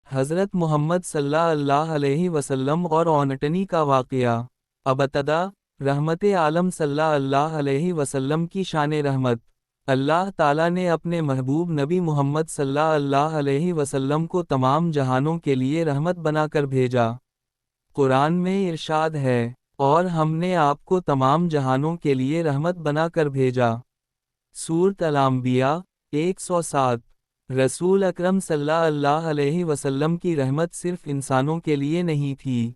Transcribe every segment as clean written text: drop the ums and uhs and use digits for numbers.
حضرت محمد صلی اللہ علیہ وسلم اور اونٹنی کا واقعہ۔ ابتدا، رحمت عالم صلی اللہ علیہ وسلم کی شان رحمت۔ اللہ تعالیٰ نے اپنے محبوب نبی محمد صلی اللہ علیہ وسلم کو تمام جہانوں کے لیے رحمت بنا کر بھیجا۔ قرآن میں ارشاد ہے، اور ہم نے آپ کو تمام جہانوں کے لیے رحمت بنا کر بھیجا۔ سورۃ الانبیاء 107۔ رسول اکرم صلی اللہ علیہ وسلم کی رحمت صرف انسانوں کے لیے نہیں تھی،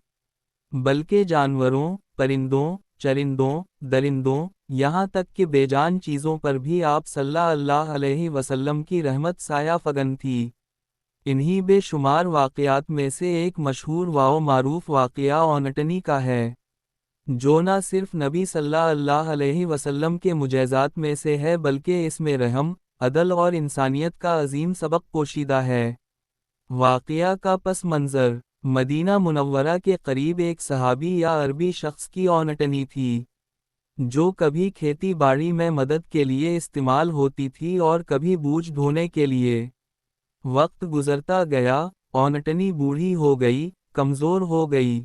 بلکہ جانوروں، پرندوں، چرندوں، درندوں، یہاں تک کہ بے جان چیزوں پر بھی آپ صلی اللہ علیہ وسلم کی رحمت سایہ فگن تھی۔ انہی بے شمار واقعات میں سے ایک مشہور و معروف واقعہ اونٹنی کا ہے، جو نہ صرف نبی صلی اللہ علیہ وسلم کے معجزات میں سے ہے بلکہ اس میں رحم، عدل اور انسانیت کا عظیم سبق پوشیدہ ہے۔ واقعہ کا پس منظر: مدینہ منورہ کے قریب ایک صحابی یا عربی شخص کی اونٹنی تھی، جو کبھی کھیتی باڑی میں مدد کے لیے استعمال ہوتی تھی اور کبھی بوجھ ڈھونے کے لیے۔ وقت گزرتا گیا، اونٹنی بوڑھی ہو گئی، کمزور ہو گئی۔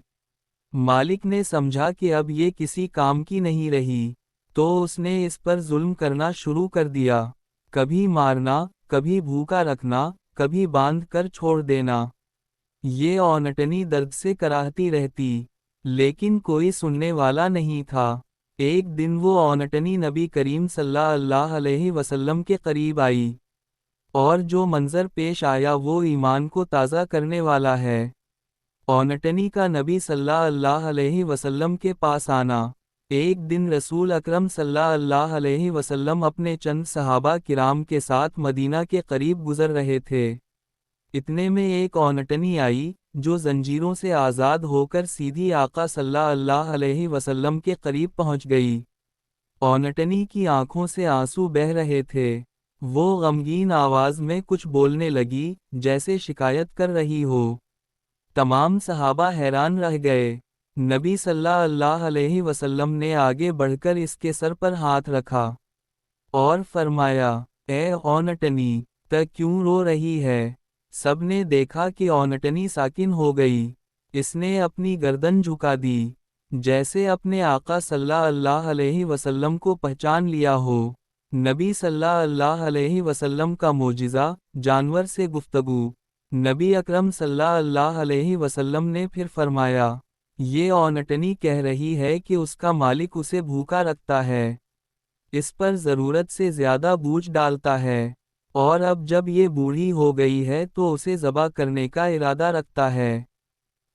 مالک نے سمجھا کہ اب یہ کسی کام کی نہیں رہی، تو اس نے اس پر ظلم کرنا شروع کر دیا، کبھی مارنا، کبھی بھوکا رکھنا، کبھی باندھ کر چھوڑ دینا۔ یہ اونٹنی درد سے کراہتی رہتی، لیکن کوئی سننے والا نہیں تھا۔ ایک دن وہ اونٹنی نبی کریم صلی اللہ علیہ وسلم کے قریب آئی، اور جو منظر پیش آیا وہ ایمان کو تازہ کرنے والا ہے۔ اونٹنی کا نبی صلی اللہ علیہ وسلم کے پاس آنا۔ ایک دن رسول اکرم صلی اللہ علیہ وسلم اپنے چند صحابہ کرام کے ساتھ مدینہ کے قریب گزر رہے تھے۔ اتنے میں ایک اونٹنی آئی، جو زنجیروں سے آزاد ہو کر سیدھی آقا صلی اللہ علیہ وسلم کے قریب پہنچ گئی۔ اونٹنی کی آنکھوں سے آنسو بہہ رہے تھے۔ وہ غمگین آواز میں کچھ بولنے لگی، جیسے شکایت کر رہی ہو۔ تمام صحابہ حیران رہ گئے۔ نبی صلی اللہ علیہ وسلم نے آگے بڑھ کر اس کے سر پر ہاتھ رکھا اور فرمایا، اے اونٹنی، کیوں رو رہی ہے؟ سب نے دیکھا کہ اونٹنی ساکن ہو گئی۔ اس نے اپنی گردن جھکا دی، جیسے اپنے آقا صلی اللہ علیہ وسلم کو پہچان لیا ہو۔ نبی صلی اللہ علیہ وسلم کا معجزہ، جانور سے گفتگو۔ نبی اکرم صلی اللہ علیہ وسلم نے پھر فرمایا، یہ اونٹنی کہہ رہی ہے کہ اس کا مالک اسے بھوکا رکھتا ہے، اس پر ضرورت سے زیادہ بوجھ ڈالتا ہے، اور اب جب یہ بوڑھی ہو گئی ہے تو اسے ذبح کرنے کا ارادہ رکھتا ہے۔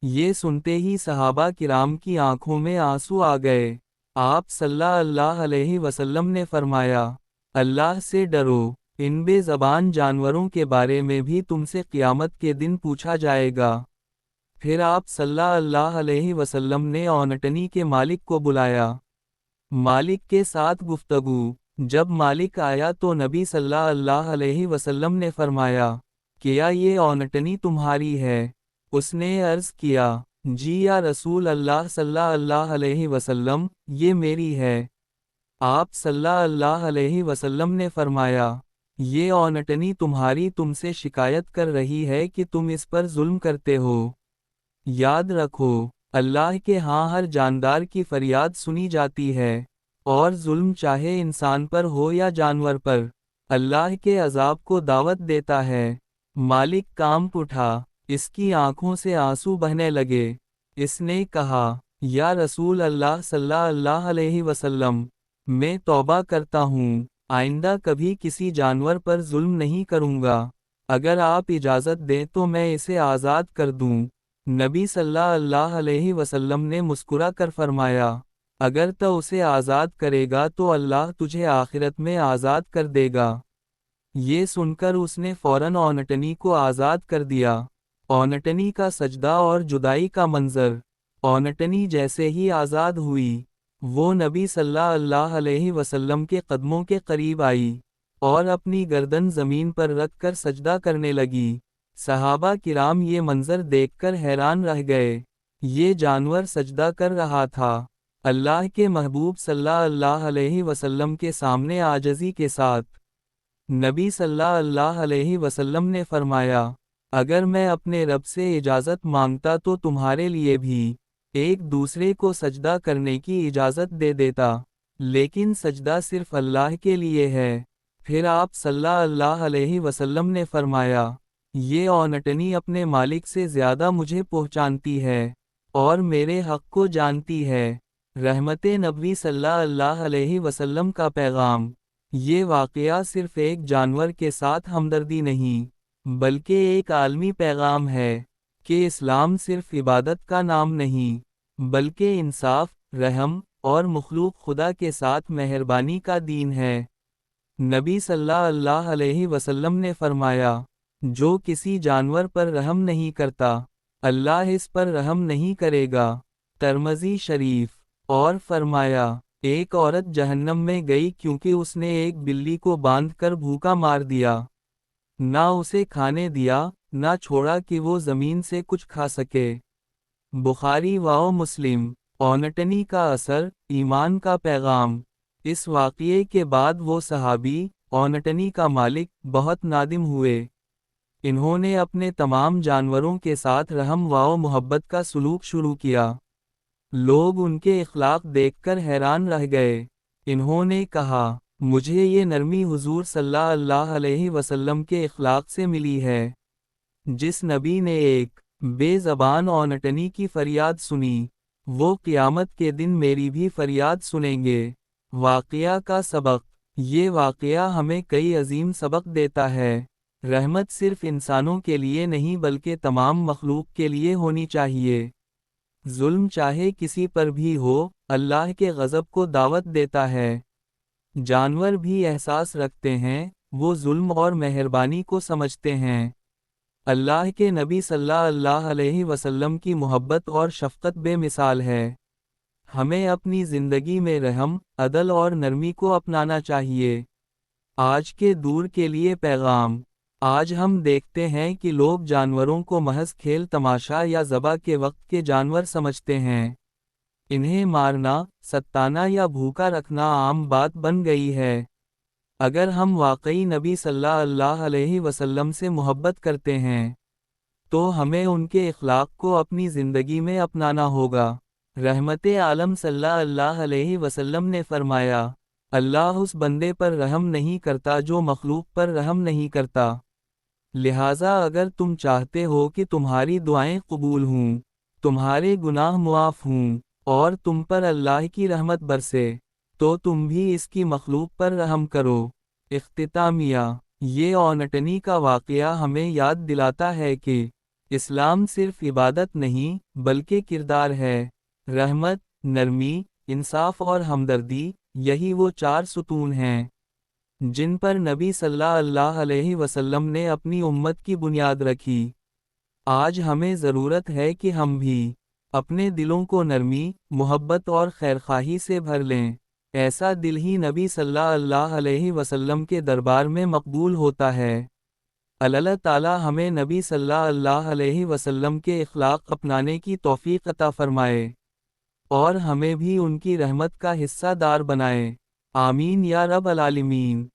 یہ سنتے ہی صحابہ کرام کی آنکھوں میں آنسو آ گئے۔ آپ صلی اللہ علیہ وسلم نے فرمایا، اللہ سے ڈرو، ان بے زبان جانوروں کے بارے میں بھی تم سے قیامت کے دن پوچھا جائے گا۔ پھر آپ صلی اللہ علیہ وسلم نے اونٹنی کے مالک کو بلایا۔ مالک کے ساتھ گفتگو۔ جب مالک آیا تو نبی صلی اللہ علیہ وسلم نے فرمایا، کیا یہ اونٹنی تمہاری ہے؟ اس نے عرض کیا، جی یا رسول اللہ صلی اللہ علیہ وسلم، یہ میری ہے۔ آپ صلی اللہ علیہ وسلم نے فرمایا، یہ اونٹنی تمہاری تم سے شکایت کر رہی ہے کہ تم اس پر ظلم کرتے ہو۔ یاد رکھو، اللہ کے ہاں ہر جاندار کی فریاد سنی جاتی ہے، اور ظلم چاہے انسان پر ہو یا جانور پر، اللہ کے عذاب کو دعوت دیتا ہے۔ مالک کانپ اٹھا، اس کی آنکھوں سے آنسو بہنے لگے۔ اس نے کہا، یا رسول اللہ صلی اللہ علیہ وسلم، میں توبہ کرتا ہوں، آئندہ کبھی کسی جانور پر ظلم نہیں کروں گا۔ اگر آپ اجازت دیں تو میں اسے آزاد کر دوں۔ نبی صلی اللہ علیہ وسلم نے مسکرا کر فرمایا، اگر تو اسے آزاد کرے گا تو اللہ تجھے آخرت میں آزاد کر دے گا۔ یہ سن کر اس نے فوراً اونٹنی کو آزاد کر دیا۔ اونٹنی کا سجدہ اور جدائی کا منظر۔ اونٹنی جیسے ہی آزاد ہوئی، وہ نبی صلی اللہ علیہ وسلم کے قدموں کے قریب آئی، اور اپنی گردن زمین پر رکھ کر سجدہ کرنے لگی۔ صحابہ کرام یہ منظر دیکھ کر حیران رہ گئے۔ یہ جانور سجدہ کر رہا تھا۔ اللہ کے محبوب صلی اللہ علیہ وسلم کے سامنے عاجزی کے ساتھ۔ نبی صلی اللہ علیہ وسلم نے فرمایا، اگر میں اپنے رب سے اجازت مانگتا تو تمہارے لیے بھی ایک دوسرے کو سجدہ کرنے کی اجازت دے دیتا، لیکن سجدہ صرف اللہ کے لیے ہے۔ پھر آپ صلی اللہ علیہ وسلم نے فرمایا، یہ اونٹنی اپنے مالک سے زیادہ مجھے پہچانتی ہے اور میرے حق کو جانتی ہے۔ رحمت نبوی صلی اللہ علیہ وسلم کا پیغام۔ یہ واقعہ صرف ایک جانور کے ساتھ ہمدردی نہیں، بلکہ ایک عالمی پیغام ہے کہ اسلام صرف عبادت کا نام نہیں، بلکہ انصاف، رحم اور مخلوق خدا کے ساتھ مہربانی کا دین ہے۔ نبی صلی اللہ علیہ وسلم نے فرمایا، جو کسی جانور پر رحم نہیں کرتا، اللہ اس پر رحم نہیں کرے گا۔ ترمذی شریف۔ اور فرمایا، ایک عورت جہنم میں گئی کیونکہ اس نے ایک بلی کو باندھ کر بھوکا مار دیا، نہ اسے کھانے دیا، نہ چھوڑا کہ وہ زمین سے کچھ کھا سکے۔ بخاری و مسلم۔ اونٹنی کا اثر، ایمان کا پیغام۔ اس واقعے کے بعد وہ صحابی، اونٹنی کا مالک، بہت نادم ہوئے۔ انہوں نے اپنے تمام جانوروں کے ساتھ رحم و محبت کا سلوک شروع کیا۔ لوگ ان کے اخلاق دیکھ کر حیران رہ گئے۔ انہوں نے کہا، مجھے یہ نرمی حضور صلی اللہ علیہ وسلم کے اخلاق سے ملی ہے۔ جس نبی نے ایک بے زبان اونٹنی کی فریاد سنی، وہ قیامت کے دن میری بھی فریاد سنیں گے۔ واقعہ کا سبق۔ یہ واقعہ ہمیں کئی عظیم سبق دیتا ہے۔ رحمت صرف انسانوں کے لیے نہیں بلکہ تمام مخلوق کے لیے ہونی چاہیے۔ ظلم چاہے کسی پر بھی ہو، اللہ کے غضب کو دعوت دیتا ہے۔ جانور بھی احساس رکھتے ہیں، وہ ظلم اور مہربانی کو سمجھتے ہیں۔ اللہ کے نبی صلی اللہ علیہ وسلم کی محبت اور شفقت بے مثال ہے۔ ہمیں اپنی زندگی میں رحم، عدل اور نرمی کو اپنانا چاہیے۔ آج کے دور کے لیے پیغام۔ آج ہم دیکھتے ہیں کہ لوگ جانوروں کو محض کھیل تماشا یا ذبح کے وقت کے جانور سمجھتے ہیں۔ انہیں مارنا، ستانا یا بھوکا رکھنا عام بات بن گئی ہے۔ اگر ہم واقعی نبی صلی اللہ علیہ وسلم سے محبت کرتے ہیں، تو ہمیں ان کے اخلاق کو اپنی زندگی میں اپنانا ہوگا۔ رحمت عالم صلی اللہ علیہ وسلم نے فرمایا، اللہ اس بندے پر رحم نہیں کرتا جو مخلوق پر رحم نہیں کرتا۔ لہٰذا اگر تم چاہتے ہو کہ تمہاری دعائیں قبول ہوں، تمہارے گناہ معاف ہوں اور تم پر اللہ کی رحمت برسے، تو تم بھی اس کی مخلوق پر رحم کرو۔ اختتامیہ۔ یہ اونٹنی کا واقعہ ہمیں یاد دلاتا ہے کہ اسلام صرف عبادت نہیں بلکہ کردار ہے۔ رحمت، نرمی، انصاف اور ہمدردی، یہی وہ چار ستون ہیں جن پر نبی صلی اللہ علیہ وسلم نے اپنی امت کی بنیاد رکھی۔ آج ہمیں ضرورت ہے کہ ہم بھی اپنے دلوں کو نرمی، محبت اور خیرخواہی سے بھر لیں۔ ایسا دل ہی نبی صلی اللہ علیہ وسلم کے دربار میں مقبول ہوتا ہے۔ اللہ تعالی ہمیں نبی صلی اللہ علیہ وسلم کے اخلاق اپنانے کی توفیق عطا فرمائے اور ہمیں بھی ان کی رحمت کا حصہ دار بنائے۔ آمین یا رب العالمین۔